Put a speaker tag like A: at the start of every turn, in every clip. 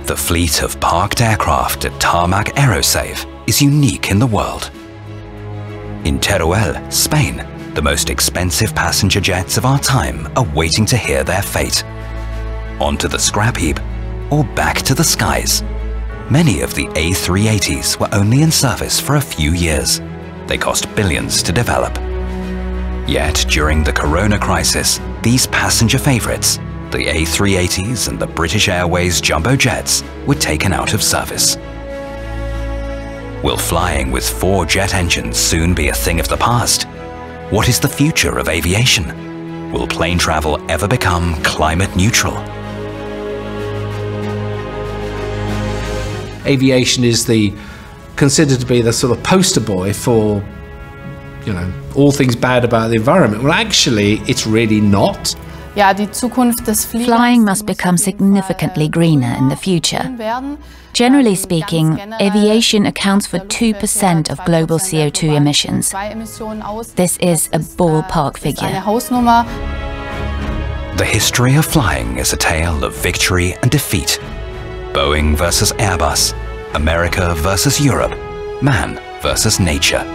A: The fleet of parked aircraft at Tarmac Aerosave is unique in the world. In Teruel, Spain, the most expensive passenger jets of our time are waiting to hear their fate. Onto the scrap heap or back to the skies. Many of the A380s were only in service for a few years. They cost billions to develop. Yet during the Corona crisis, these passenger favorites, the A380s and the British Airways jumbo jets, were taken out of service. Will flying with 4 jet engines soon be a thing of the past? What is the future of aviation? Will plane travel ever become climate neutral?
B: Aviation is considered to be the sort of poster boy for, all things bad about the environment. Well, actually, it's really not.
C: Flying must become significantly greener in the future. Generally speaking, aviation accounts for 2% of global CO2 emissions. This is a ballpark figure.
A: The history of flying is a tale of victory and defeat. Boeing versus Airbus, America versus Europe, man versus nature.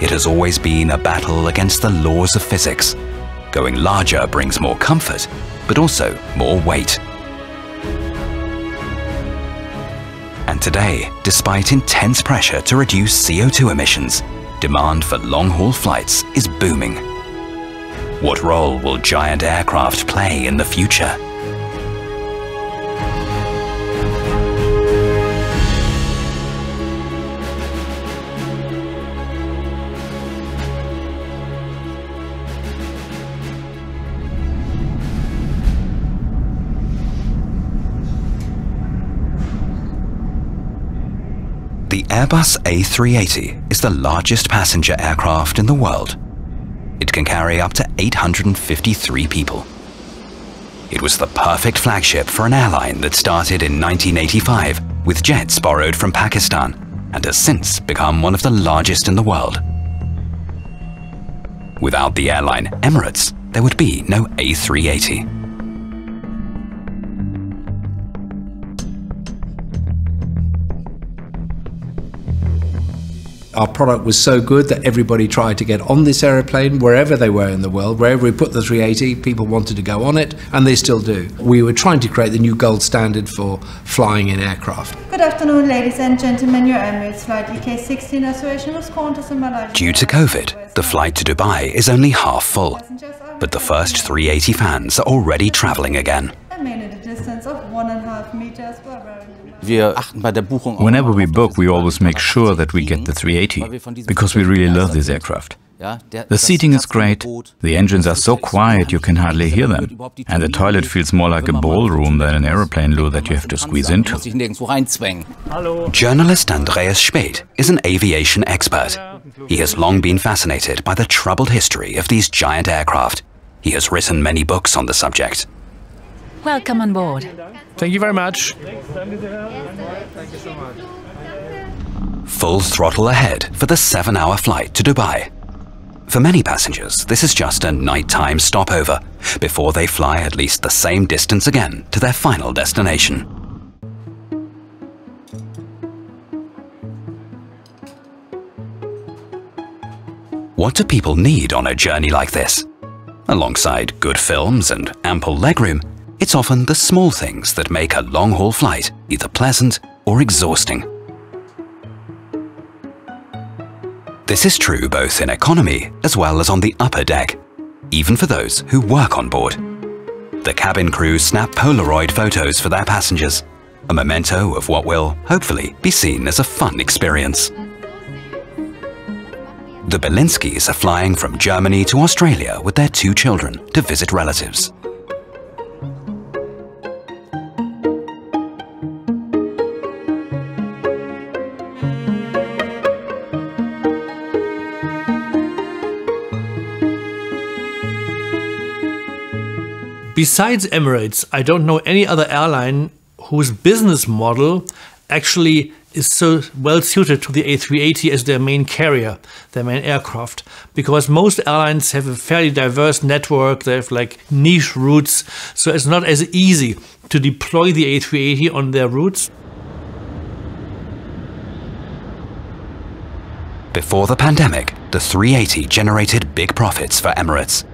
A: It has always been a battle against the laws of physics. Going larger brings more comfort, but also more weight. And today, despite intense pressure to reduce CO2 emissions, demand for long-haul flights is booming. What role will giant aircraft play in the future? The Airbus A380 is the largest passenger aircraft in the world. It can carry up to 853 people. It was the perfect flagship for an airline that started in 1985 with jets borrowed from Pakistan and has since become one of the largest in the world. Without the airline Emirates, there would be no A380.
B: Our product was so good that everybody tried to get on this aeroplane wherever they were in the world. Wherever we put the 380, people wanted to go on it, and they still do. We were trying to create the new gold standard for flying in aircraft.
D: Good afternoon, ladies and gentlemen. Your Emirates flight EK16 reservation was Qantas in Malaysia.
A: Due to COVID, the flight to Dubai is only half full, but the first 380 fans are already traveling again.
D: A minute distance of 1.5 meters per round.
E: Whenever we book, we always make sure that we get the 380, because we really love this aircraft. The seating is great, the engines are so quiet you can hardly hear them, and the toilet feels more like a ballroom than an aeroplane loo that you have to squeeze into.
A: Journalist Andreas Speth is an aviation expert. He has long been fascinated by the troubled history of these giant aircraft. He has written many books on the subject.
C: Welcome on board.
F: Thank you very much.
A: Full throttle ahead for the 7-hour flight to Dubai. For many passengers, this is just a nighttime stopover before they fly at least the same distance again to their final destination. What do people need on a journey like this? Alongside good films and ample legroom, it's often the small things that make a long-haul flight either pleasant or exhausting. This is true both in economy as well as on the upper deck, even for those who work on board. The cabin crew snap Polaroid photos for their passengers, a memento of what will, hopefully, be seen as a fun experience. The Belinskis are flying from Germany to Australia with their 2 children to visit relatives.
F: Besides Emirates, I don't know any other airline whose business model actually is so well suited to the A380 as their main carrier, their main aircraft, because most airlines have a fairly diverse network. They have like niche routes, so it's not as easy to deploy the A380 on their routes.
A: Before the pandemic, the 380 generated big profits for Emirates.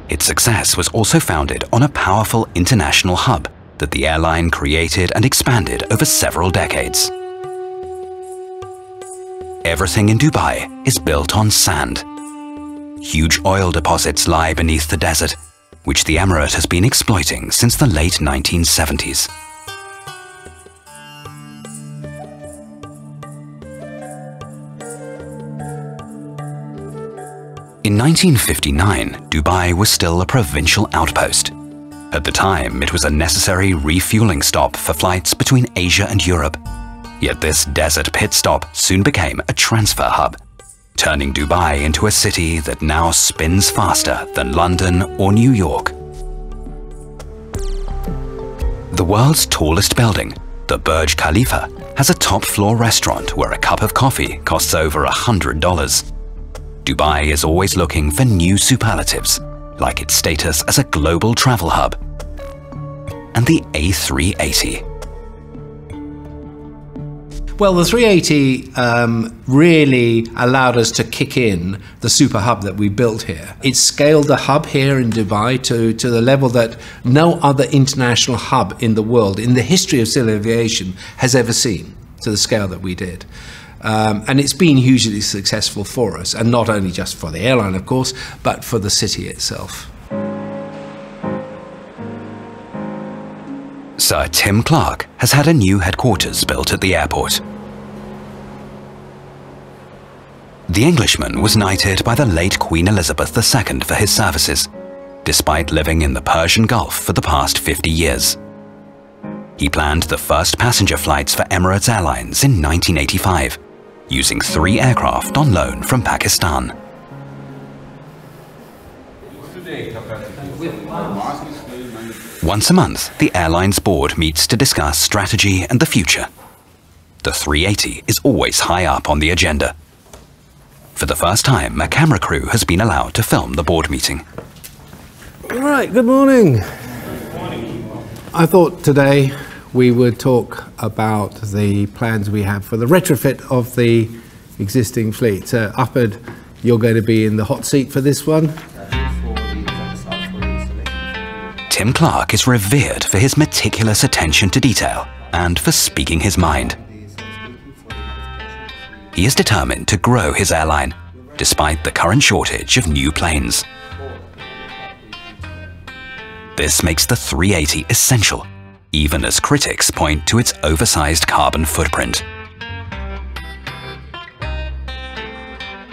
A: Its success was also founded on a powerful international hub that the airline created and expanded over several decades. Everything in Dubai is built on sand. Huge oil deposits lie beneath the desert, which the Emirate has been exploiting since the late 1970s. In 1959, Dubai was still a provincial outpost. At the time, it was a necessary refueling stop for flights between Asia and Europe. Yet this desert pit stop soon became a transfer hub, turning Dubai into a city that now spins faster than London or New York. The world's tallest building, the Burj Khalifa, has a top-floor restaurant where a cup of coffee costs over $100. Dubai is always looking for new superlatives, like its status as a global travel hub. And the A380.
B: Well, the 380 really allowed us to kick in the super hub that we built here. It scaled the hub here in Dubai to the level that no other international hub in the world, in the history of civil aviation, has ever seen, to the scale that we did. And it's been hugely successful for us, and not only just for the airline, of course, but for the city itself.
A: Sir Tim Clark has had a new headquarters built at the airport. The Englishman was knighted by the late Queen Elizabeth II for his services, despite living in the Persian Gulf for the past 50 years. He planned the first passenger flights for Emirates Airlines in 1985, using 3 aircraft on loan from Pakistan. Once a month, the airline's board meets to discuss strategy and the future. The 380 is always high up on the agenda. For the first time, a camera crew has been allowed to film the board meeting.
B: Right, good morning. Good morning. I thought today we would talk about the plans we have for the retrofit of the existing fleet. So, Uppard, you're going to be in the hot seat for this one.
A: Tim Clark is revered for his meticulous attention to detail and for speaking his mind. He is determined to grow his airline, despite the current shortage of new planes. This makes the 380 essential, even as critics point to its oversized carbon footprint.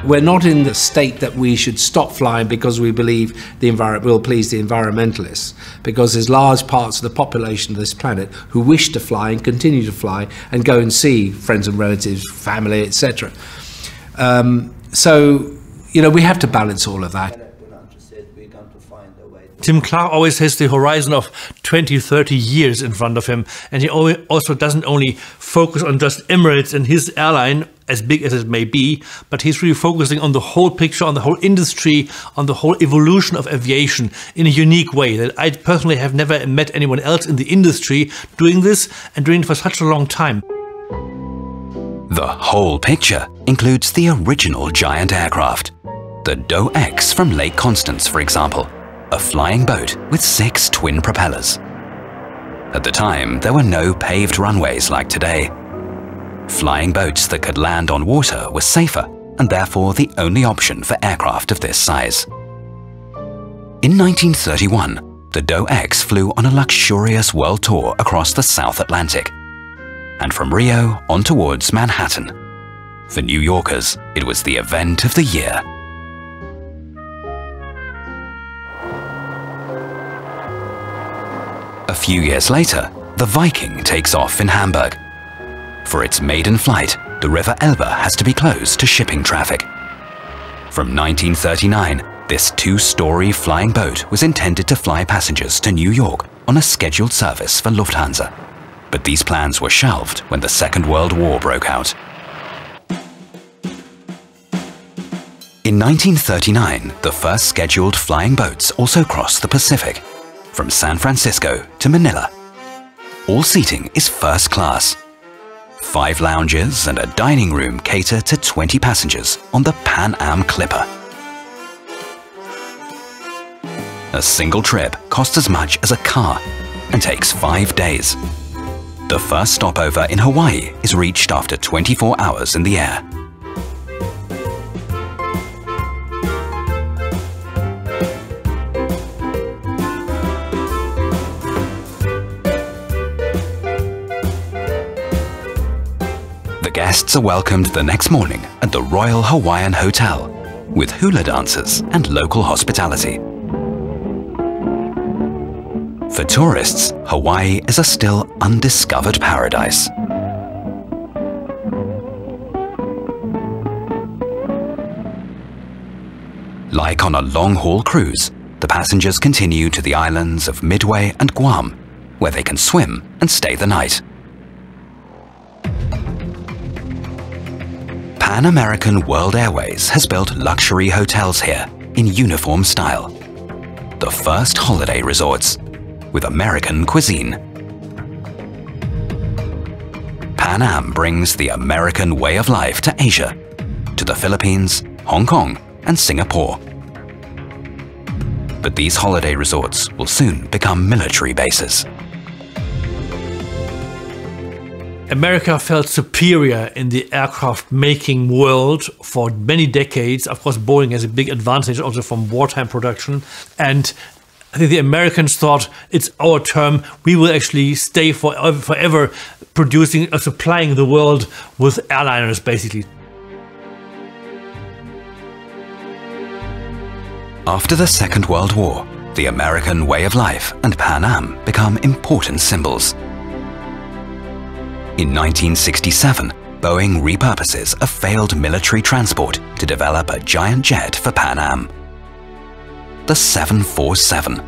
B: We're not in the state that we should stop flying because we believe the environment will please the environmentalists, because there's large parts of the population of this planet who wish to fly and continue to fly and go and see friends and relatives, family, etc. So, you know, we have to balance all of that.
F: Tim Clark always has the horizon of 20, 30 years in front of him, and he also doesn't only focus on just Emirates and his airline, as big as it may be, but he's really focusing on the whole picture, on the whole industry, on the whole evolution of aviation in a unique way that I personally have never met anyone else in the industry doing this and doing it for such a long time.
A: The whole picture includes the original giant aircraft, the Do X from Lake Constance, for example, a flying boat with 6 twin propellers. At the time, there were no paved runways like today. Flying boats that could land on water were safer and therefore the only option for aircraft of this size. In 1931, the Do X flew on a luxurious world tour across the South Atlantic, and from Rio on towards Manhattan. For New Yorkers, it was the event of the year. A few years later, the Viking takes off in Hamburg. For its maiden flight, the river Elbe has to be closed to shipping traffic. From 1939, this 2-story flying boat was intended to fly passengers to New York on a scheduled service for Lufthansa. But these plans were shelved when the Second World War broke out. In 1939, the first scheduled flying boats also crossed the Pacific, from San Francisco to Manila. All seating is first class. 5 lounges and a dining room cater to 20 passengers on the Pan Am Clipper. A single trip costs as much as a car and takes 5 days. The first stopover in Hawaii is reached after 24 hours in the air. The guests are welcomed the next morning at the Royal Hawaiian Hotel with hula dancers and local hospitality. For tourists, Hawaii is a still undiscovered paradise. Like on a long-haul cruise, the passengers continue to the islands of Midway and Guam, where they can swim and stay the night. Pan American World Airways has built luxury hotels here in uniform style. The first holiday resorts with American cuisine. Pan Am brings the American way of life to Asia, to the Philippines, Hong Kong, and Singapore. But these holiday resorts will soon become military bases.
F: America felt superior in the aircraft-making world for many decades. Of course, Boeing has a big advantage also from wartime production. And I think the Americans thought, it's our turn, we will actually stay forever producing or supplying the world with airliners, basically.
A: After the Second World War, the American way of life and Pan Am become important symbols. In 1967, Boeing repurposes a failed military transport to develop a giant jet for Pan Am, the 747.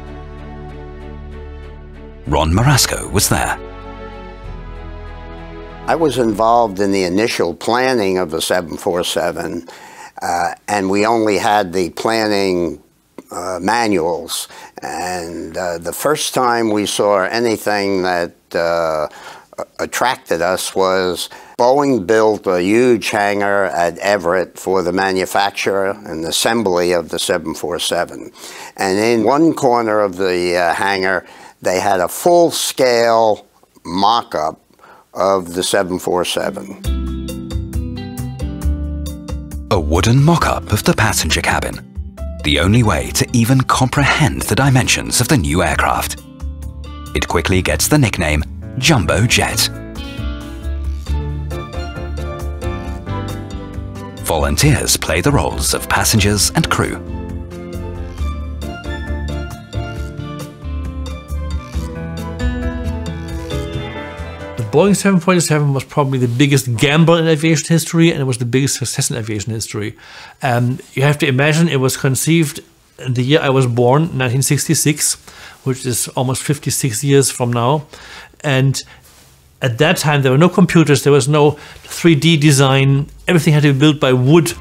A: Ron Marasco was there.
G: I was involved in the initial planning of the 747, and we only had the planning manuals. And the first time we saw anything that attracted us was Boeing built a huge hangar at Everett for the manufacture and assembly of the 747. And in one corner of the hangar, they had a full-scale mock-up of the 747.
A: A wooden mock-up of the passenger cabin, the only way to even comprehend the dimensions of the new aircraft. It quickly gets the nickname Jumbo Jet. Volunteers play the roles of passengers and crew.
F: The Boeing 747 was probably the biggest gamble in aviation history, and it was the biggest success in aviation history. You have to imagine it was conceived in the year I was born, 1966, which is almost 56 years from now. And at that time, there were no computers, there was no 3D design, everything had to be built by wood.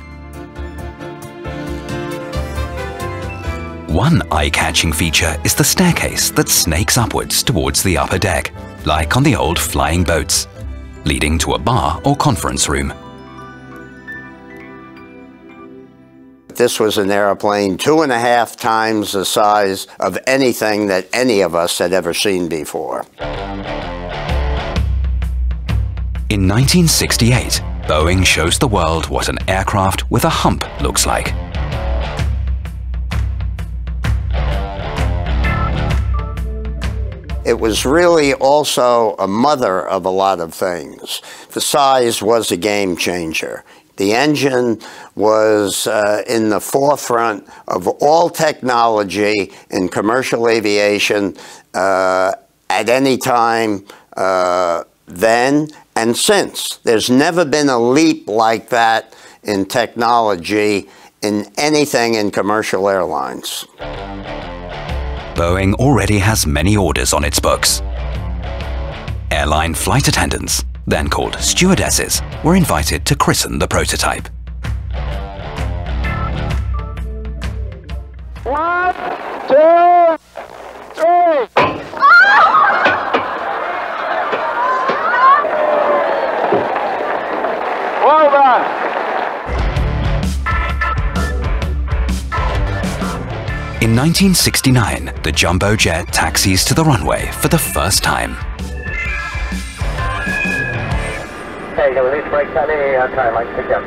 A: One eye-catching feature is the staircase that snakes upwards towards the upper deck, like on the old flying boats, leading to a bar or conference room.
G: This was an airplane 2.5 times the size of anything that any of us had ever seen before.
A: In 1968, Boeing shows the world what an aircraft with a hump looks like.
G: It was really also a mother of a lot of things. The size was a game changer. The engine was in the forefront of all technology in commercial aviation at any time then and since. There's never been a leap like that in technology in anything in commercial airlines.
A: Boeing already has many orders on its books. Airline flight attendants, then called stewardesses, were invited to christen the prototype.
H: 1, 2, 3. Well done.
A: In 1969, the jumbo jet taxis to the runway for the first time.
H: Okay, go release brakes on the time, like pick up.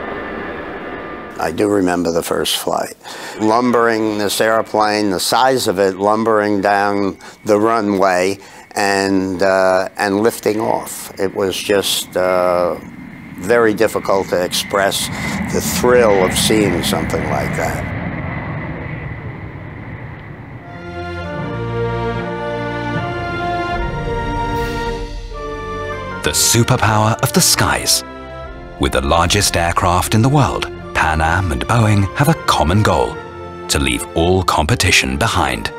G: I do remember the first flight. Lumbering this airplane, the size of it, lumbering down the runway and lifting off. It was just very difficult to express the thrill of seeing something like that.
A: The superpower of the skies. With the largest aircraft in the world, Pan Am and Boeing have a common goal: to leave all competition behind,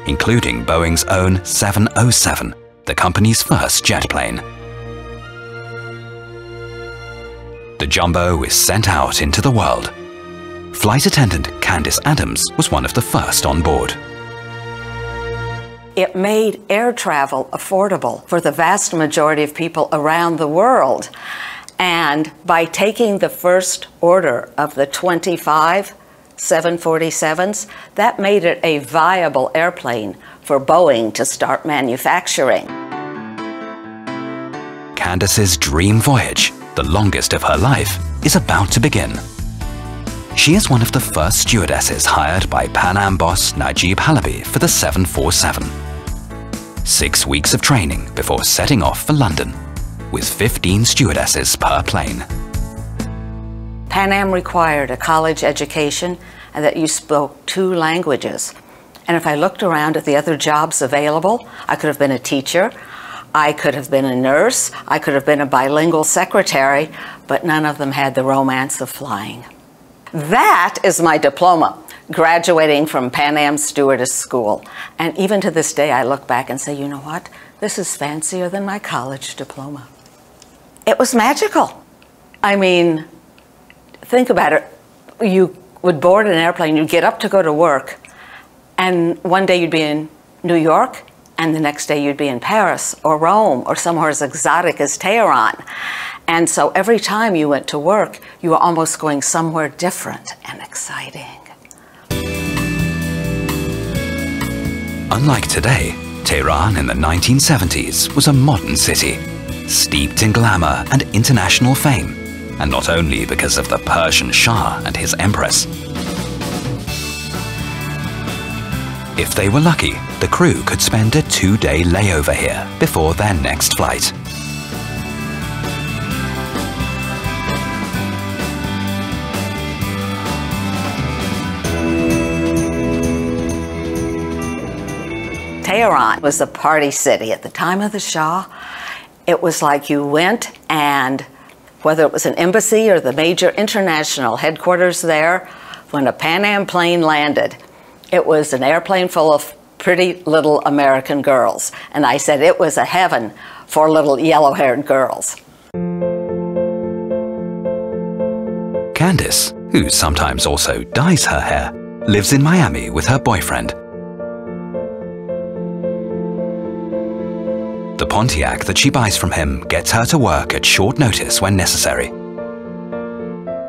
A: including Boeing's own 707, the company's first jet plane. The jumbo is sent out into the world. Flight attendant Candice Adams was one of the first on board.
I: It made air travel affordable for the vast majority of people around the world. And by taking the first order of the 25 747s, that made it a viable airplane for Boeing to start manufacturing.
A: Candice's dream voyage, the longest of her life, is about to begin. She is one of the first stewardesses hired by Pan Am boss Najib Halabi for the 747. 6 weeks of training before setting off for London, with 15 stewardesses per plane.
I: Pan Am required a college education and that you spoke 2 languages. And if I looked around at the other jobs available, I could have been a teacher, I could have been a nurse, I could have been a bilingual secretary, but none of them had the romance of flying. That is my diploma, graduating from Pan Am Stewardess School. And even to this day, I look back and say, you know what? This is fancier than my college diploma. It was magical. I mean, think about it. You would board an airplane, you'd get up to go to work, and one day you'd be in New York, and the next day you'd be in Paris or Rome or somewhere as exotic as Teheran. And so every time you went to work, you were almost going somewhere different and exciting.
A: Unlike today, Teheran in the 1970s was a modern city, steeped in glamour and international fame, and not only because of the Persian Shah and his empress. If they were lucky, the crew could spend a 2-day layover here before their next flight.
I: Teheran was a party city. At the time of the Shah, it was like you went and whether it was an embassy or the major international headquarters there, when a Pan Am plane landed, it was an airplane full of pretty little American girls. And I said it was a heaven for little yellow-haired girls.
A: Candice, who sometimes also dyes her hair, lives in Miami with her boyfriend. The Pontiac that she buys from him gets her to work at short notice when necessary.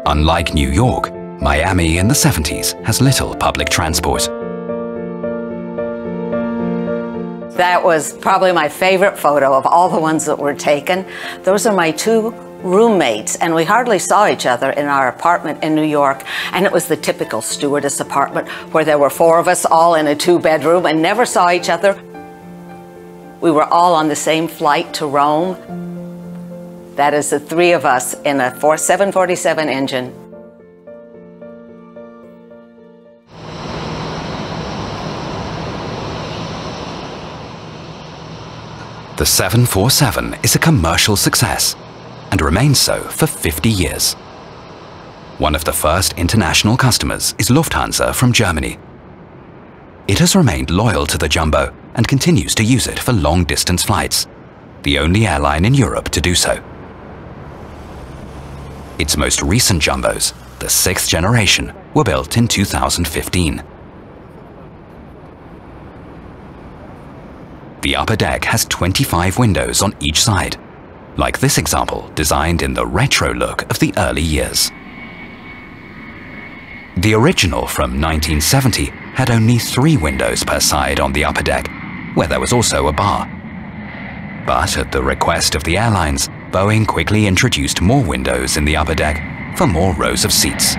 A: Unlike New York, Miami in the 70s has little public transport.
I: That was probably my favorite photo of all the ones that were taken. Those are my 2 roommates, and we hardly saw each other in our apartment in New York. And it was the typical stewardess apartment where there were 4 of us all in a 2-bedroom and never saw each other. We were all on the same flight to Rome. That is the 3 of us in a 747 engine.
A: The 747 is a commercial success and remains so for 50 years. One of the first international customers is Lufthansa from Germany. It has remained loyal to the jumbo and continues to use it for long-distance flights. the only airline in Europe to do so. Its most recent jumbos, the 6th generation, were built in 2015. The upper deck has 25 windows on each side, like this example designed in the retro look of the early years. The original from 1970 had only 3 windows per side on the upper deck, where there was also a bar. But at the request of the airlines, Boeing quickly introduced more windows in the upper deck for more rows of seats.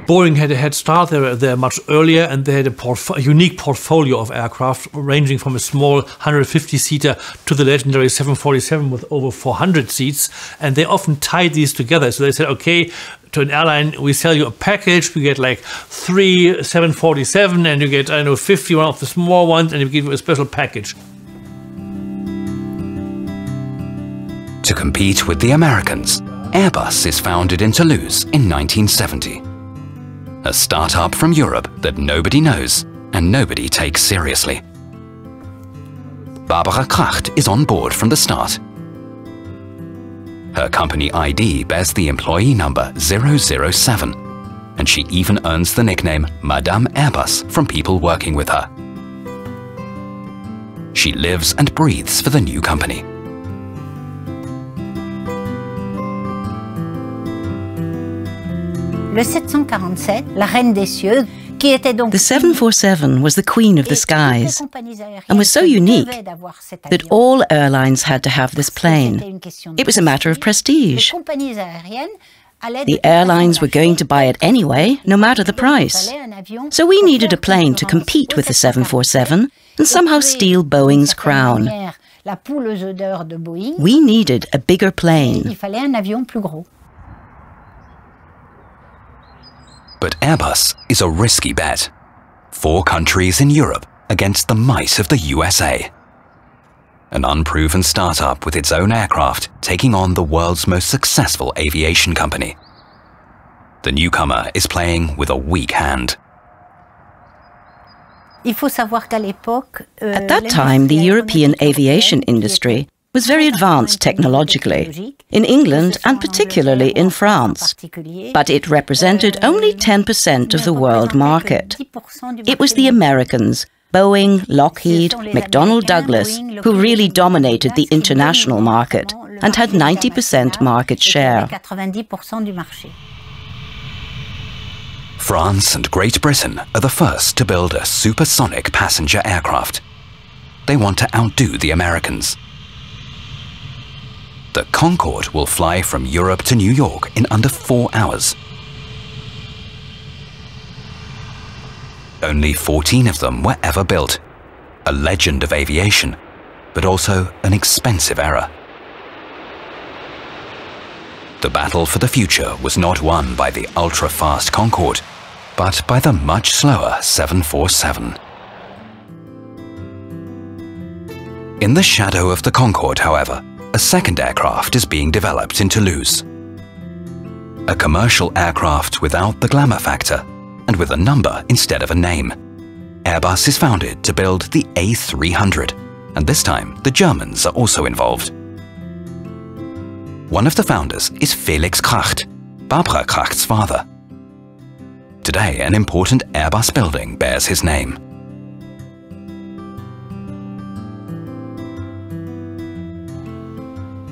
F: Boeing had a head start there much earlier, and they had a unique portfolio of aircraft ranging from a small 150-seater to the legendary 747 with over 400 seats, and they often tied these together. So they said, okay, to an airline, we sell you a package, we get like 3 747 and you get, 51 of the small ones, and we give you a special package.
A: To compete with the Americans, Airbus is founded in Toulouse in 1970. A startup from Europe that nobody knows and nobody takes seriously. Barbara Kracht is on board from the start. Her company ID bears the employee number 007, and she even earns the nickname Madame Airbus from people working with her. She lives and breathes for the new company.
J: The 747 was the queen of the skies and was so unique that all airlines had to have this plane. It was a matter of prestige. The airlines were going to buy it anyway, no matter the price. So we needed a plane to compete with the 747 and somehow steal Boeing's crown. We needed a bigger plane.
A: But Airbus is a risky bet. 4 countries in Europe against the might of the USA. An unproven startup with its own aircraft taking on the world's most successful aviation company. The newcomer is playing with a weak hand.
J: At that time, the European aviation industry was very advanced technologically, in England and particularly in France. But it represented only 10% of the world market. It was the Americans, Boeing, Lockheed, McDonnell Douglas, who really dominated the international market and had 90% market share.
A: France and Great Britain are the first to build a supersonic passenger aircraft. They want to outdo the Americans. The Concorde will fly from Europe to New York in under 4 hours. Only 14 of them were ever built, a legend of aviation, but also an expensive error. The battle for the future was not won by the ultra-fast Concorde, but by the much slower 747. In the shadow of the Concorde, however, a second aircraft is being developed in Toulouse. A commercial aircraft without the glamour factor and with a number instead of a name. Airbus is founded to build the A380, and this time the Germans are also involved. One of the founders is Felix Kracht, Barbara Kracht's father. Today, an important Airbus building bears his name.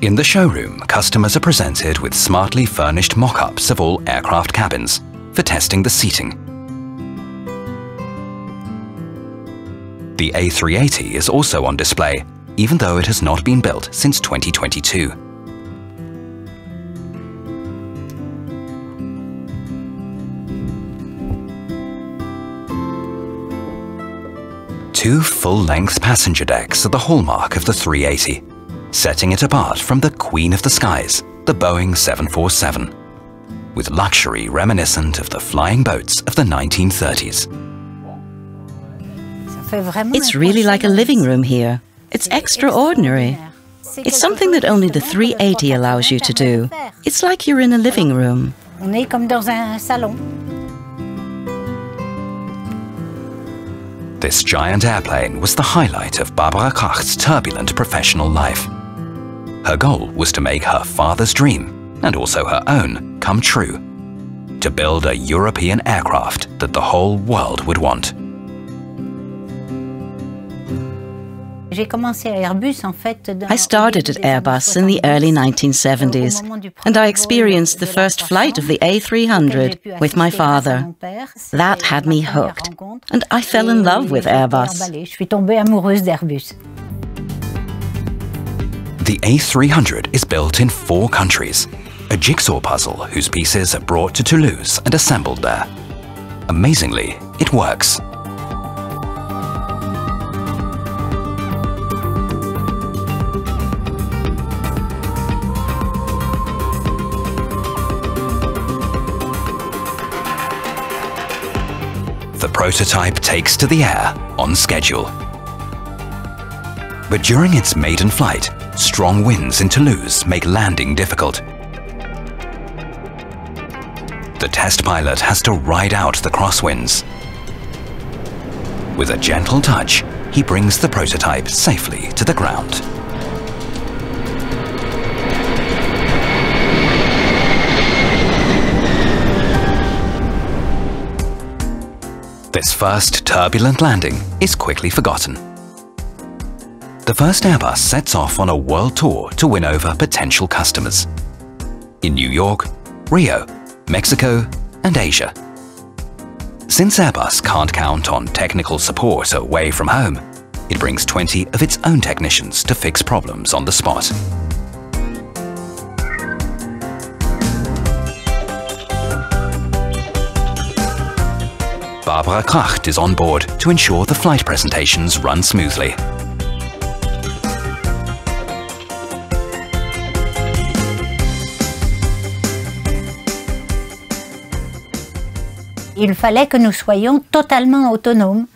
A: In the showroom, customers are presented with smartly furnished mock-ups of all aircraft cabins for testing the seating. The A380 is also on display, even though it has not been built since 2022. Two full-length passenger decks are the hallmark of the 380. Setting it apart from the queen of the skies, the Boeing 747, with luxury reminiscent of the flying boats of the 1930s.
J: It's really like a living room here. It's extraordinary. It's something that only the 380 allows you to do. It's like you're in a living room.
A: This giant airplane was the highlight of Barbara Kracht's turbulent professional life. Her goal was to make her father's dream, and also her own, come true. To build a European aircraft that the whole world would want.
J: I started at Airbus in the early 1970s, and I experienced the first flight of the A380 with my father. That had me hooked, and I fell in love with Airbus.
A: The A380 is built in 4 countries, a jigsaw puzzle whose pieces are brought to Toulouse and assembled there. Amazingly, it works. The prototype takes to the air on schedule. But during its maiden flight, strong winds in Toulouse make landing difficult. The test pilot has to ride out the crosswinds. With a gentle touch, he brings the prototype safely to the ground. This first turbulent landing is quickly forgotten. The first Airbus sets off on a world tour to win over potential customers. In New York, Rio, Mexico, and Asia. Since Airbus can't count on technical support away from home, it brings 20 of its own technicians to fix problems on the spot. Barbara Kracht is on board to ensure the flight presentations run smoothly.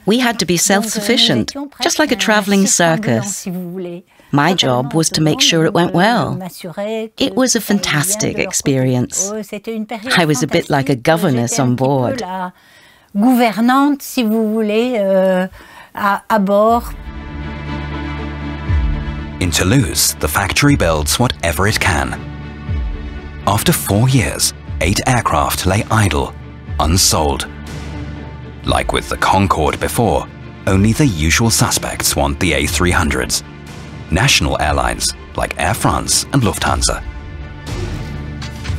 J: We had to be self-sufficient, just like a traveling circus. My job was to make sure it went well. It was a fantastic experience. I was a bit like a governess on board.
A: In Toulouse, the factory builds whatever it can. After 4 years, 8 aircraft lay idle, unsold. Like with the Concorde before, only the usual suspects want the A380s. National airlines like Air France and Lufthansa.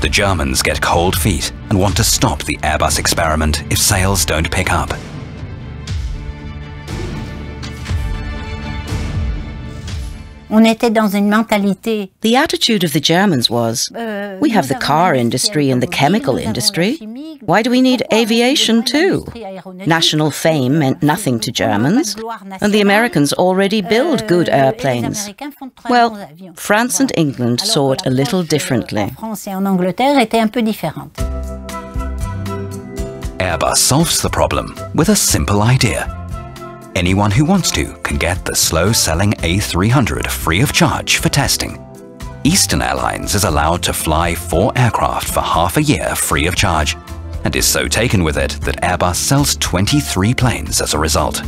A: The Germans get cold feet and want to stop the Airbus experiment if sales don't pick up.
J: The attitude of the Germans was, we have the car industry and the chemical industry. Why do we need aviation too? National fame meant nothing to Germans, and the Americans already build good airplanes. Well, France and England saw it a little differently.
A: Airbus solves the problem with a simple idea. Anyone who wants to can get the slow-selling A380 free of charge for testing. Eastern Airlines is allowed to fly 4 aircraft for half a year free of charge, and is so taken with it that Airbus sells 23 planes as a result.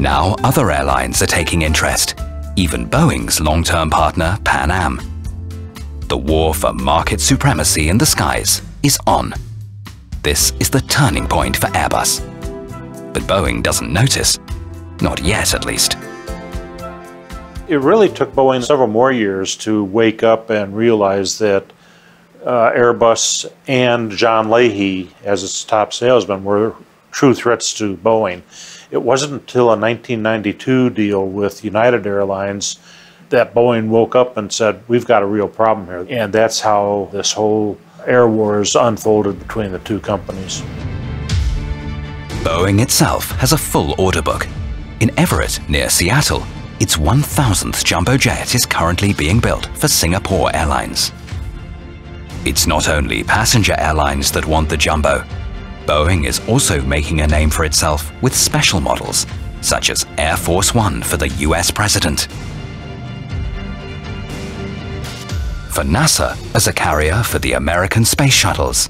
A: Now other airlines are taking interest, even Boeing's long-term partner Pan Am. The war for market supremacy in the skies is on. This is the turning point for Airbus. But Boeing doesn't notice. Not yet, at least.
K: It really took Boeing several more years to wake up and realize that Airbus and John Leahy, as its top salesman, were true threats to Boeing. It wasn't until a 1992 deal with United Airlines that Boeing woke up and said, we've got a real problem here. And that's how this whole air wars unfolded between the two companies.
A: Boeing itself has a full order book. In Everett, near Seattle, its 1,000th jumbo jet is currently being built for Singapore Airlines. It's not only passenger airlines that want the jumbo. Boeing is also making a name for itself with special models, such as Air Force One for the US President. For NASA as a carrier for the American space shuttles.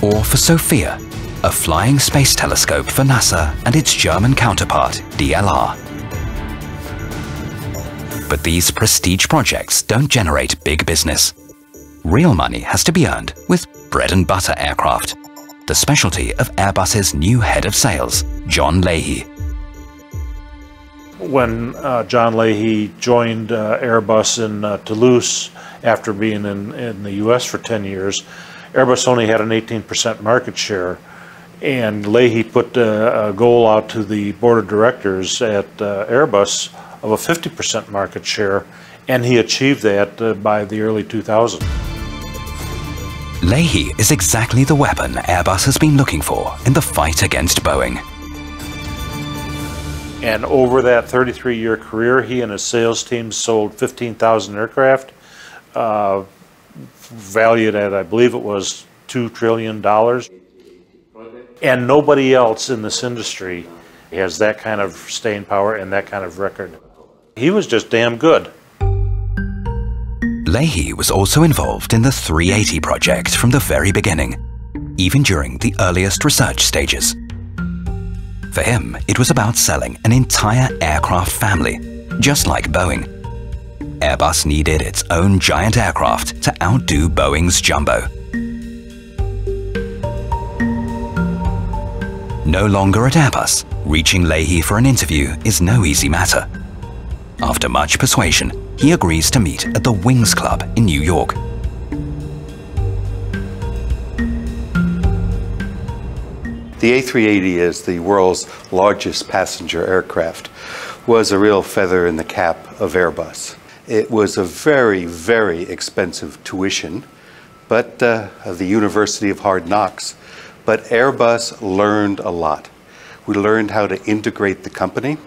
A: or for Sophia, a flying space telescope for NASA and its German counterpart, DLR. But these prestige projects don't generate big business. Real money has to be earned with bread and butter aircraft, the specialty of Airbus's new head of sales, John Leahy.
K: When John Leahy joined Airbus in Toulouse after being in the US for 10 years, Airbus only had an 18% market share, and Leahy put a goal out to the board of directors at Airbus of a 50% market share, and he achieved that by the early 2000s.
A: Leahy is exactly the weapon Airbus has been looking for in the fight against Boeing.
K: And over that 33-year career, he and his sales team sold 15,000 aircraft, valued at, I believe it was, $2 trillion. And nobody else in this industry has that kind of staying power and that kind of record. He was just damn good.
A: Leahy was also involved in the 380 project from the very beginning, even during the earliest research stages. For him, it was about selling an entire aircraft family, just like Boeing. Airbus needed its own giant aircraft to outdo Boeing's jumbo. No longer at Airbus, reaching Leahy for an interview is no easy matter. After much persuasion, he agrees to meet at the Wings Club in New York.
L: The A380, as the world's largest passenger aircraft, was a real feather in the cap of Airbus. It was a very, very expensive tuition, but of the University of Hard Knocks. But Airbus learned a lot. We learned how to integrate the company.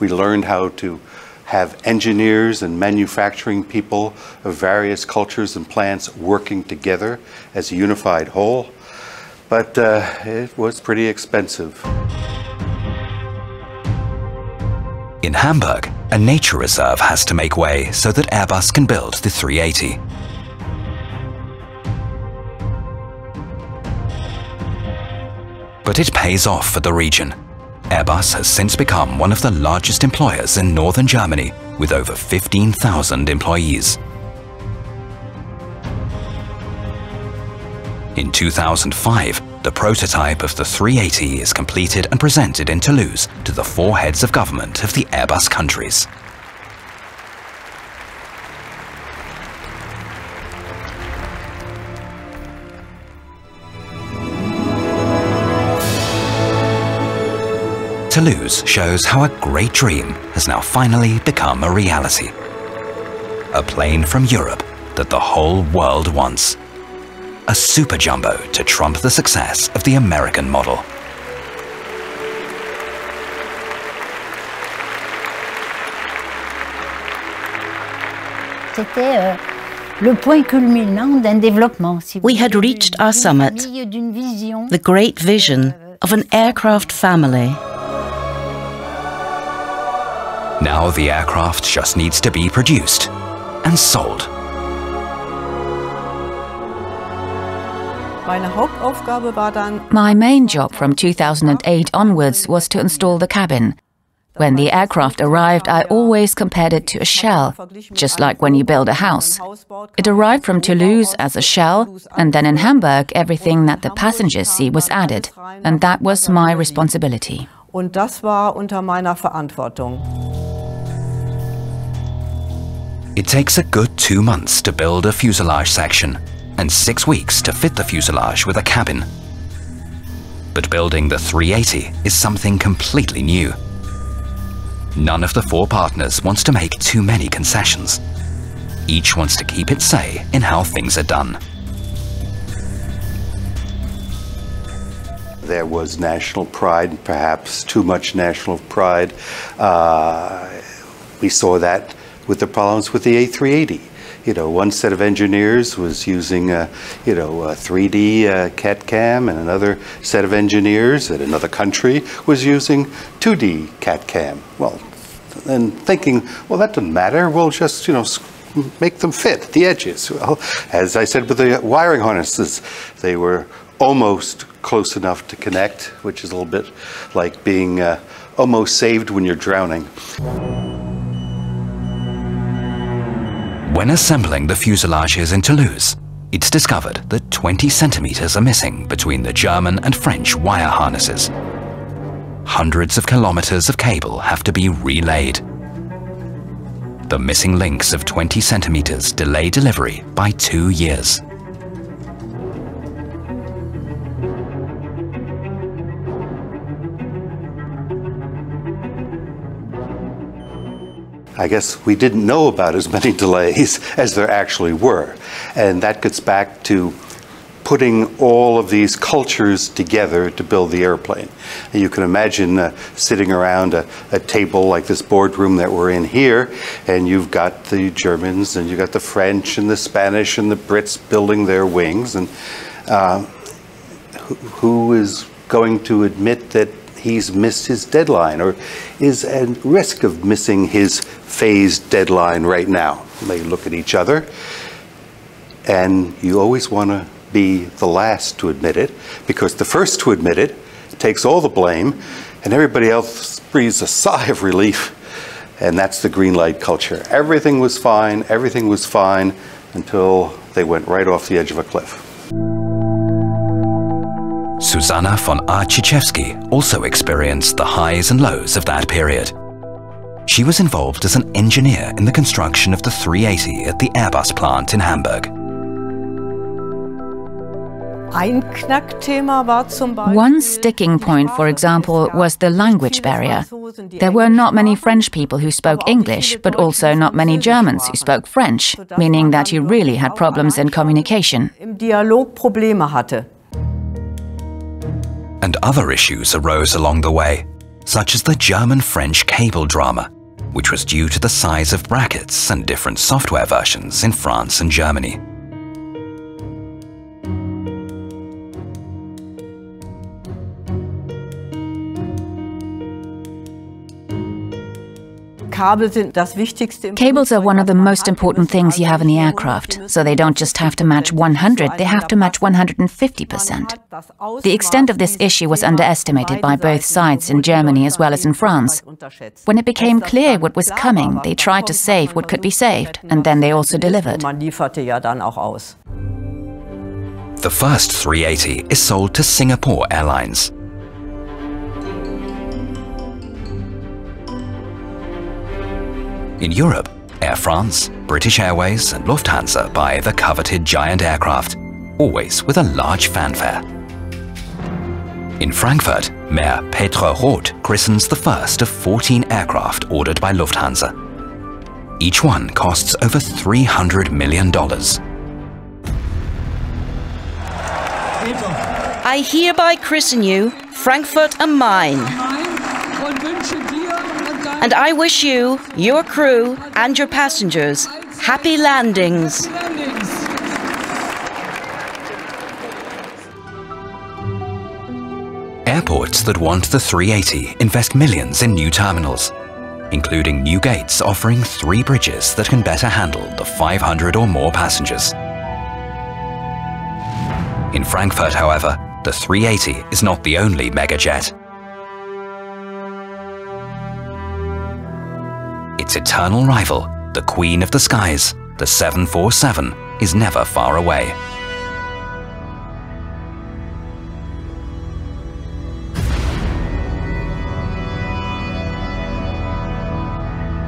L: We learned how to have engineers and manufacturing people of various cultures and plants working together as a unified whole. But it was pretty expensive.
A: In Hamburg, a nature reserve has to make way so that Airbus can build the 380. But it pays off for the region. Airbus has since become one of the largest employers in northern Germany, with over 15,000 employees. In 2005, the prototype of the 380 is completed and presented in Toulouse to the 4 heads of government of the Airbus countries. Toulouse shows how a great dream has now finally become a reality. A plane from Europe that the whole world wants. A super jumbo to trump the success of the American model.
J: We had reached our summit, the great vision of an aircraft family.
A: Now the aircraft just needs to be produced and sold.
C: My main job from 2008 onwards was to install the cabin. When the aircraft arrived, I always compared it to a shell, just like when you build a house. It arrived from Toulouse as a shell, and then in Hamburg everything that the passengers see was added, and that was my responsibility.
A: It takes a good 2 months to build a fuselage section, and 6 weeks to fit the fuselage with a cabin. But building the 380 is something completely new. None of the 4 partners wants to make too many concessions. Each wants to keep its say in how things are done.
L: There was national pride, perhaps too much national pride. We saw that with the problems with the A380. You know, one set of engineers was using a 3D CAT cam, and another set of engineers at another country was using 2D CAT cam. Well, and thinking, well, that doesn't matter. We'll just, make them fit at the edges. Well, as I said with the wiring harnesses, they were almost close enough to connect, which is a little bit like being almost saved when you're drowning.
A: When assembling the fuselages in Toulouse, it's discovered that 20 centimeters are missing between the German and French wire harnesses. Hundreds of kilometers of cable have to be relayed. The missing links of 20 centimeters delay delivery by 2 years.
L: I guess we didn't know about as many delays as there actually were. And that gets back to putting all of these cultures together to build the airplane. And you can imagine sitting around a table like this boardroom that we're in here, and you've got the Germans, and you've got the French, and the Spanish, and the Brits building their wings. And who is going to admit that he's missed his deadline, or is at risk of missing his phased deadline right now? They look at each other, and you always want to be the last to admit it, because the first to admit it takes all the blame, and everybody else breathes a sigh of relief. And that's the green light culture. Everything was fine until they went right off the edge of a cliff.
A: Susanne von Arciszewski also experienced the highs and lows of that period. She was involved as an engineer in the construction of the 380 at the Airbus plant in Hamburg.
C: One sticking point, for example, was the language barrier. There were not many French people who spoke English, but also not many Germans who spoke French, meaning that you really had problems in communication.
A: And other issues arose along the way, such as the German-French cable drama, which was due to the size of brackets and different software versions in France and Germany.
C: Cables are one of the most important things you have in the aircraft, so they don't just have to match 100, they have to match 150%. The extent of this issue was underestimated by both sides in Germany as well as in France. When it became clear what was coming, they tried to save what could be saved, and then they also delivered.
A: The first 380 is sold to Singapore Airlines. In Europe, Air France, British Airways and Lufthansa buy the coveted giant aircraft, always with a large fanfare. In Frankfurt, Mayor Petra Roth christens the first of 14 aircraft ordered by Lufthansa. Each one costs over $300 million.
J: I hereby christen you Frankfurt am Main. And I wish you, your crew, and your passengers happy landings.
A: Airports that want the 380 invest millions in new terminals, including new gates offering 3 bridges that can better handle the 500 or more passengers. In Frankfurt, however, the 380 is not the only megajet. Its eternal rival, the Queen of the Skies, the 747, is never far away.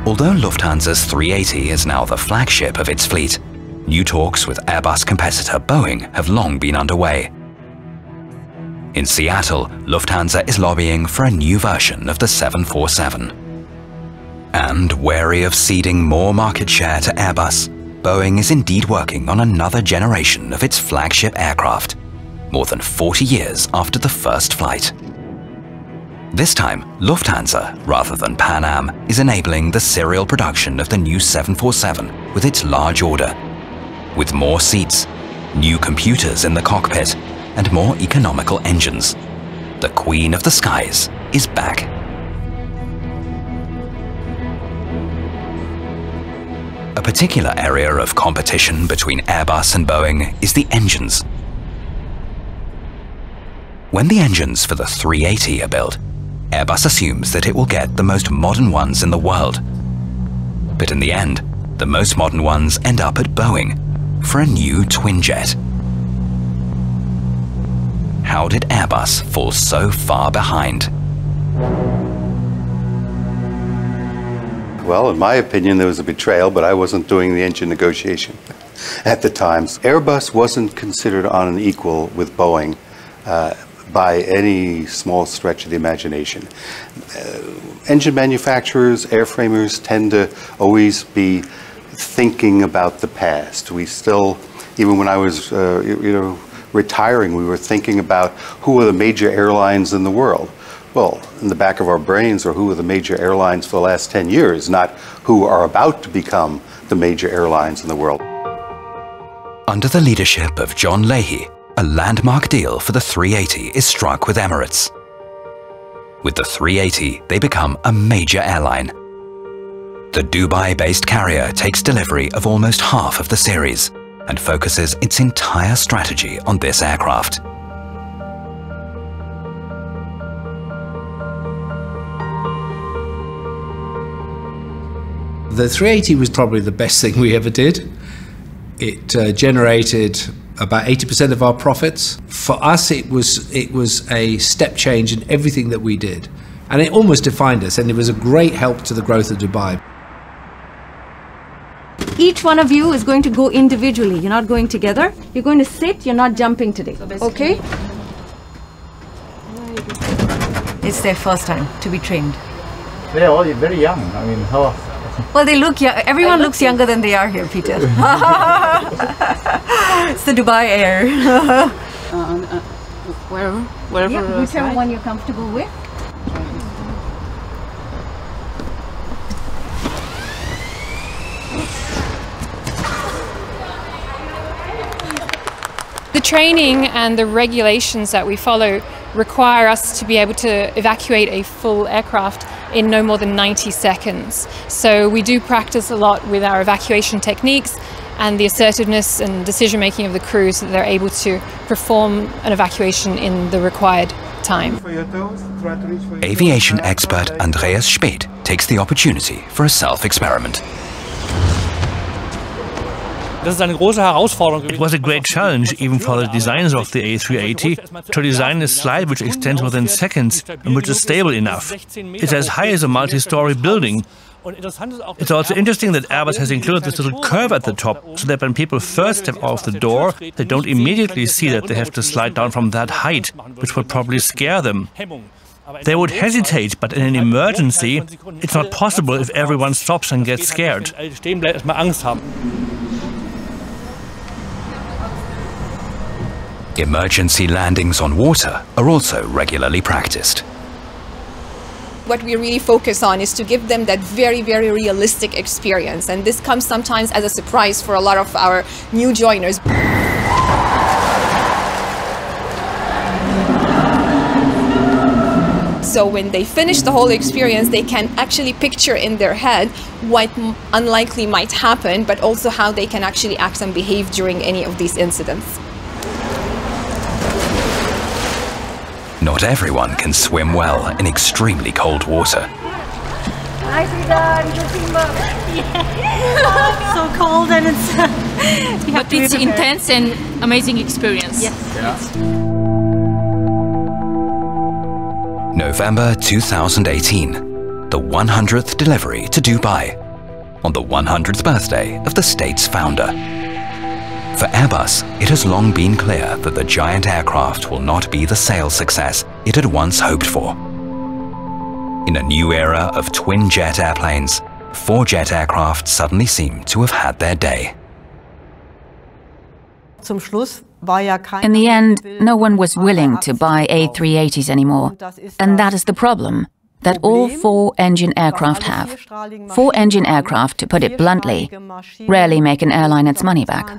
A: Although Lufthansa's 380 is now the flagship of its fleet, new talks with Airbus competitor Boeing have long been underway. In Seattle, Lufthansa is lobbying for a new version of the 747. And wary of ceding more market share to Airbus, Boeing is indeed working on another generation of its flagship aircraft, more than 40 years after the first flight. This time, Lufthansa, rather than Pan Am, is enabling the serial production of the new 747 with its large order. With more seats, new computers in the cockpit, and more economical engines, the Queen of the Skies is back. A particular area of competition between Airbus and Boeing is the engines. When the engines for the 380 are built, Airbus assumes that it will get the most modern ones in the world. But in the end, the most modern ones end up at Boeing for a new twin jet. How did Airbus fall so far behind?
L: Well, in my opinion, there was a betrayal, but I wasn't doing the engine negotiation at the time. Airbus wasn't considered on an equal with Boeing by any small stretch of the imagination. Engine manufacturers, airframers tend to always be thinking about the past. We still, even when I was, retiring, we were thinking about who are the major airlines in the world. Well, in the back of our brains are who are the major airlines for the last 10 years, not who are about to become the major airlines in the world.
A: Under the leadership of John Leahy, a landmark deal for the 380 is struck with Emirates. With the 380, they become a major airline. The Dubai-based carrier takes delivery of almost half of the series and focuses its entire strategy on this aircraft.
B: The 380 was probably the best thing we ever did. It generated about 80% of our profits. For us, it was a step change in everything that we did. And it almost defined us, and it was a great help to the growth of Dubai.
M: Each one of you is going to go individually. You're not going together. You're going to sit, you're not jumping today. Okay?
N: It's their first time to be trained.
O: They're all very young. I mean, how...
N: Well, they look young. Everyone looks younger than they are here, Peter. It's the Dubai Air.
M: Wherever. Yeah, whichever one you're comfortable with.
P: The training and the regulations that we follow require us to be able to evacuate a full aircraft in no more than 90 seconds. So we do practice a lot with our evacuation techniques and the assertiveness and decision making of the crew so that they're able to perform an evacuation in the required time.
A: Aviation expert Andreas Speth takes the opportunity for a self-experiment.
F: It was a great challenge, even for the designers of the A380, to design a slide which extends within seconds and which is stable enough. It's as high as a multi-story building. It's also interesting that Airbus has included this little curve at the top, so that when people first step out of the door, they don't immediately see that they have to slide down from that height, which would probably scare them. They would hesitate, but in an emergency, it's not possible if everyone stops and gets scared.
A: Emergency landings on water are also regularly practiced.
Q: What we really focus on is to give them that very, very realistic experience, and this comes sometimes as a surprise for a lot of our new joiners. So when they finish the whole experience, they can actually picture in their head what unlikely might happen, but also how they can actually act and behave during any of these incidents.
A: Not everyone can swim well in extremely cold water.
M: Hi, Susanne. Good team up. Yeah. So cold and it's...
C: but it's intense and amazing experience.
M: Yes.
A: Yeah. November 2018, the 100th delivery to Dubai, on the 100th birthday of the state's founder. For Airbus, it has long been clear that the giant aircraft will not be the sales success it had once hoped for. In a new era of twin-jet airplanes, four-jet aircraft suddenly seem to have had their day.
C: In the end, no one was willing to buy A380s anymore, and that is the problem that all four-engine aircraft have. Four-engine aircraft, to put it bluntly, rarely make an airline its money back.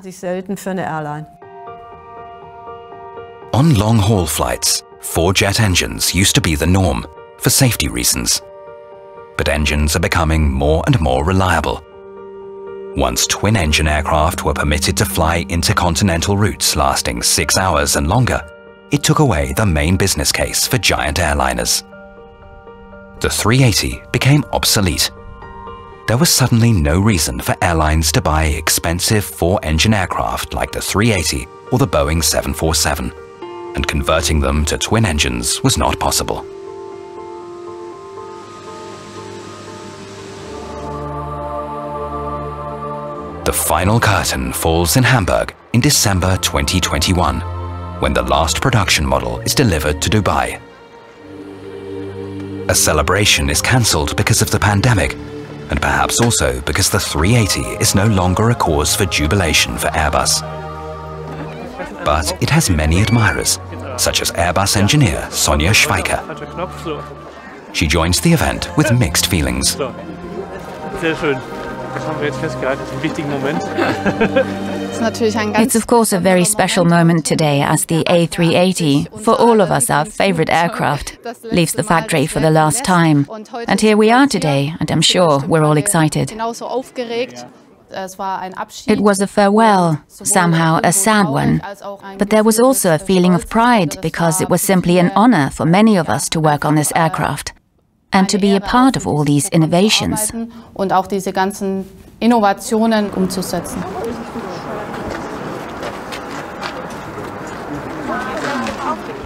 A: On long-haul flights, four-jet engines used to be the norm for safety reasons. But engines are becoming more and more reliable. Once twin-engine aircraft were permitted to fly intercontinental routes lasting 6 hours and longer, it took away the main business case for giant airliners. The 380 became obsolete. There was suddenly no reason for airlines to buy expensive 4-engine aircraft like the 380 or the Boeing 747, and converting them to twin engines was not possible. The final curtain falls in Hamburg in December 2021, when the last production model is delivered to Dubai. A celebration is cancelled because of the pandemic, and perhaps also because the 380 is no longer a cause for jubilation for Airbus. But it has many admirers, such as Airbus engineer Sonja Schweicker. She joins the event with mixed feelings.
C: It's of course a very special moment today as the A380, for all of us our favorite aircraft, leaves the factory for the last time. And here we are today, and I'm sure we're all excited. It was a farewell, somehow a sad one, but there was also a feeling of pride because it was simply an honor for many of us to work on this aircraft and to be a part of all these innovations.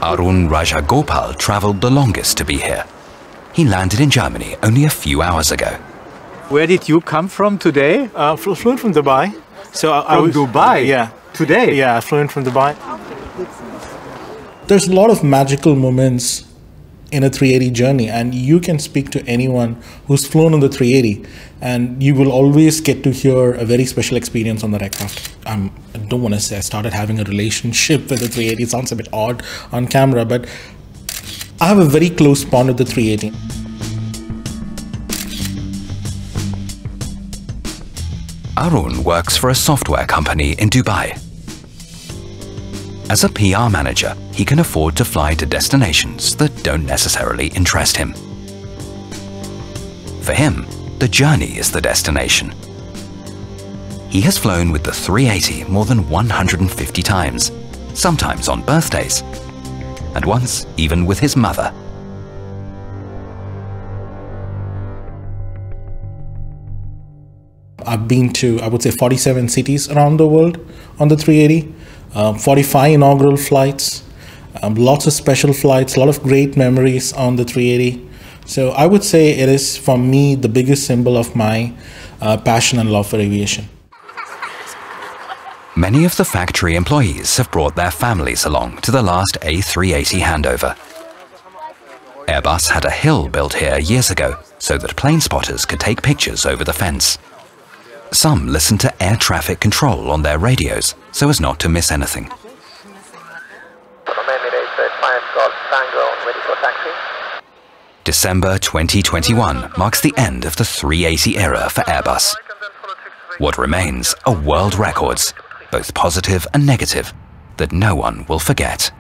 A: Arun Rajagopal travelled the longest to be here. He landed in Germany only a few hours ago.
O: Where did you come from today?
F: Flew from Dubai. So
O: from Dubai?
F: Yeah.
O: Today?
F: Yeah, I flew in from Dubai.
R: There's a lot of magical moments in a 380 journey, and you can speak to anyone who's flown on the 380 and you will always get to hear a very special experience on that aircraft. I don't want to say I started having a relationship with the 380. It sounds a bit odd on camera, but I have a very close bond with the 380.
A: Arun works for a software company in Dubai. As a PR manager, he can afford to fly to destinations that don't necessarily interest him. For him, the journey is the destination. He has flown with the 380 more than 150 times, sometimes on birthdays, and once even with his mother.
R: I've been to, I would say, 47 cities around the world on the 380. 45 inaugural flights, lots of special flights, a lot of great memories on the 380. So I would say it is, for me, the biggest symbol of my passion and love for aviation.
A: Many of the factory employees have brought their families along to the last A380 handover. Airbus had a hill built here years ago so that plane spotters could take pictures over the fence. Some listen to air traffic control on their radios so as not to miss anything. December 2021 marks the end of the 380 era for Airbus. What remains are world records, both positive and negative, that no one will forget.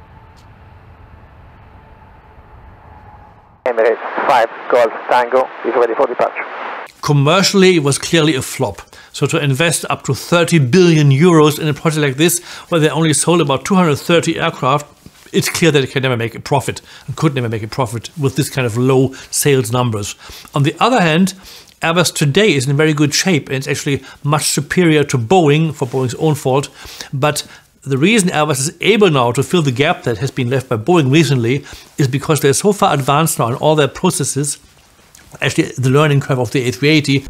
H: Emirates 5 Golf Tango is ready for departure.
F: Commercially, it was clearly a flop. So to invest up to 30 billion euros in a project like this, where they only sold about 230 aircraft, it's clear that it can never make a profit and could never make a profit with this kind of low sales numbers. On the other hand, Airbus today is in very good shape and it's actually much superior to Boeing for Boeing's own fault. But the reason Airbus is able now to fill the gap that has been left by Boeing recently is because they're so far advanced now in all their processes. Actually, the learning curve of the A380.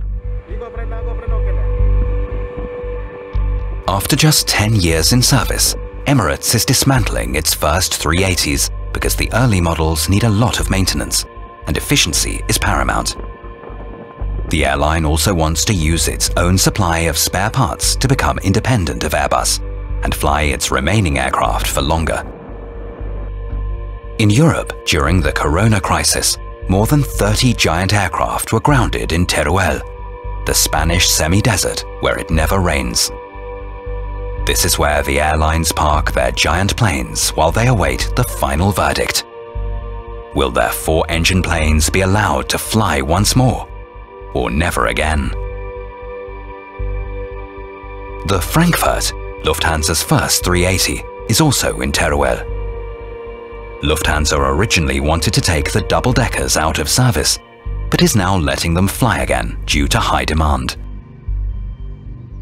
A: After just 10 years in service, Emirates is dismantling its first 380s because the early models need a lot of maintenance, and efficiency is paramount. The airline also wants to use its own supply of spare parts to become independent of Airbus and fly its remaining aircraft for longer. In Europe, during the Corona crisis, more than 30 giant aircraft were grounded in Teruel, the Spanish semi-desert where it never rains. This is where the airlines park their giant planes while they await the final verdict. Will their 4-engine planes be allowed to fly once more, or never again? The Frankfurt, Lufthansa's first 380, is also in Teruel. Lufthansa originally wanted to take the double-deckers out of service, but is now letting them fly again due to high demand.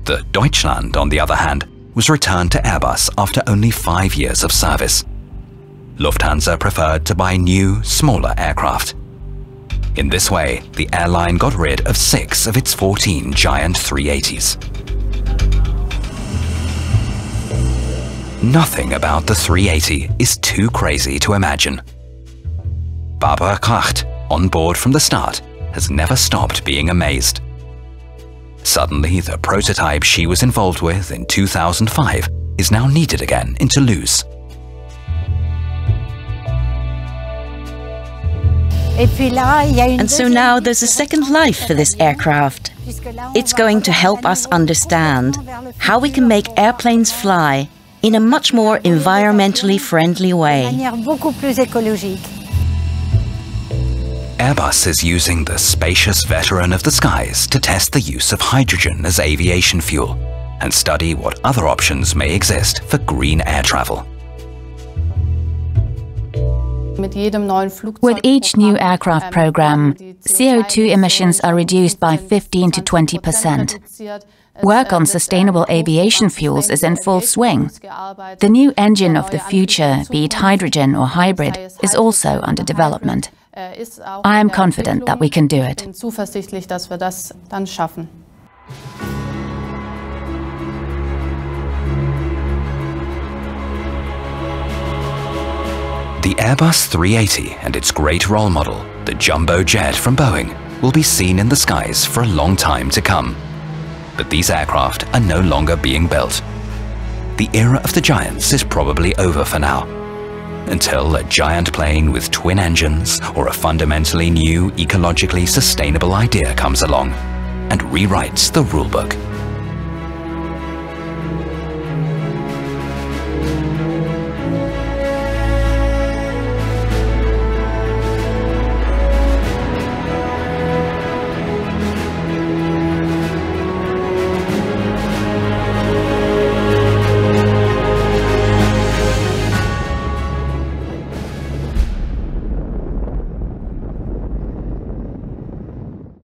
A: The Deutschland, on the other hand, was returned to Airbus after only 5 years of service. Lufthansa preferred to buy new, smaller aircraft. In this way, the airline got rid of 6 of its 14 giant 380s. Nothing about the 380 is too crazy to imagine. Barbara Kracht, on board from the start, has never stopped being amazed. Suddenly, the prototype she was involved with in 2005 is now needed again in Toulouse.
J: And so now there's a second life for this aircraft. It's going to help us understand how we can make airplanes fly in a much more environmentally friendly way.
A: Airbus is using the spacious veteran of the skies to test the use of hydrogen as aviation fuel and study what other options may exist for green air travel.
C: With each new aircraft program, CO2 emissions are reduced by 15 to 20%. Work on sustainable aviation fuels is in full swing. The new engine of the future, be it hydrogen or hybrid, is also under development. I am confident that we can do it.
A: The Airbus 380 and its great role model, the jumbo jet from Boeing, will be seen in the skies for a long time to come. But these aircraft are no longer being built. The era of the giants is probably over for now, until a giant plane with twin engines or a fundamentally new, ecologically sustainable idea comes along and rewrites the rulebook.